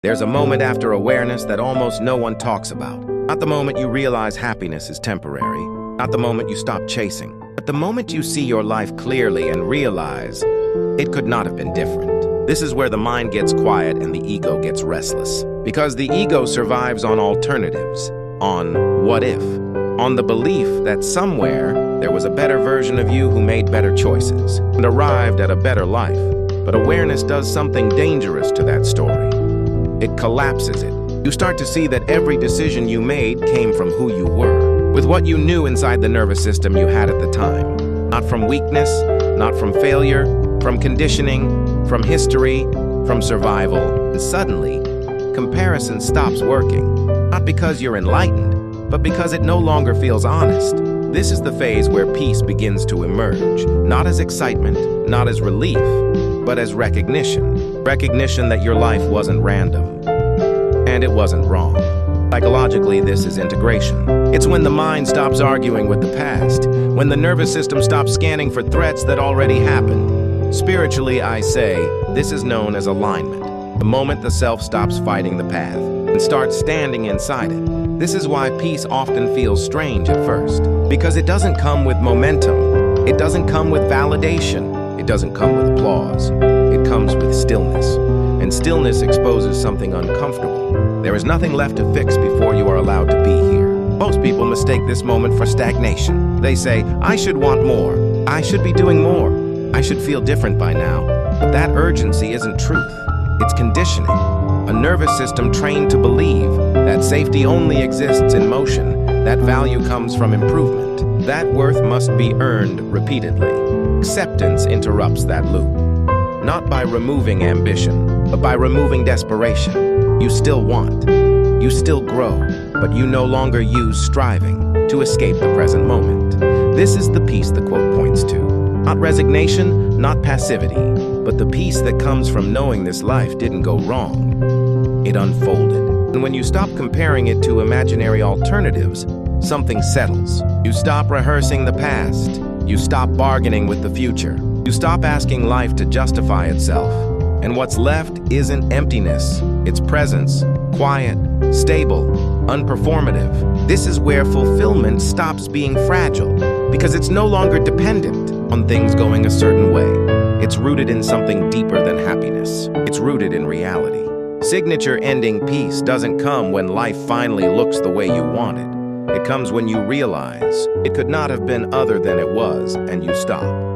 There's a moment after awareness that almost no one talks about. Not the moment you realize happiness is temporary, not the moment you stop chasing, but the moment you see your life clearly and realize it could not have been different. This is where the mind gets quiet and the ego gets restless. Because the ego survives on alternatives, on what if, on the belief that somewhere there was a better version of you who made better choices and arrived at a better life. But awareness does something dangerous to that story. It collapses it. You start to see that every decision you made came from who you were, with what you knew inside the nervous system you had at the time. Not from weakness, not from failure, from conditioning, from history, from survival. And suddenly, comparison stops working. Not because you're enlightened, but because it no longer feels honest. This is the phase where peace begins to emerge, not as excitement, not as relief, but as recognition. Recognition that your life wasn't random, and it wasn't wrong. Psychologically, this is integration. It's when the mind stops arguing with the past, when the nervous system stops scanning for threats that already happened. Spiritually, I say, this is known as alignment. The moment the self stops fighting the path and starts standing inside it. This is why peace often feels strange at first, because it doesn't come with momentum. It doesn't come with validation. It doesn't come with applause. It comes with stillness. And stillness exposes something uncomfortable. There is nothing left to fix before you are allowed to be here. Most people mistake this moment for stagnation. They say, I should want more. I should be doing more. I should feel different by now. But that urgency isn't truth. It's conditioning. A nervous system trained to believe that safety only exists in motion, that value comes from improvement, that worth must be earned repeatedly. Acceptance interrupts that loop. Not by removing ambition, but by removing desperation. You still want, you still grow, but you no longer use striving to escape the present moment. This is the peace the quote points to. Not resignation, not passivity, but the peace that comes from knowing this life didn't go wrong. It unfolded. And when you stop comparing it to imaginary alternatives, something settles. You stop rehearsing the past. You stop bargaining with the future. You stop asking life to justify itself. And what's left isn't emptiness. It's presence, quiet, stable, unperformative. This is where fulfillment stops being fragile, because it's no longer dependent on things going a certain way. It's rooted in something deeper than happiness. It's rooted in reality. Signature ending peace doesn't come when life finally looks the way you wanted. It comes when you realize it could not have been other than it was, and you stop.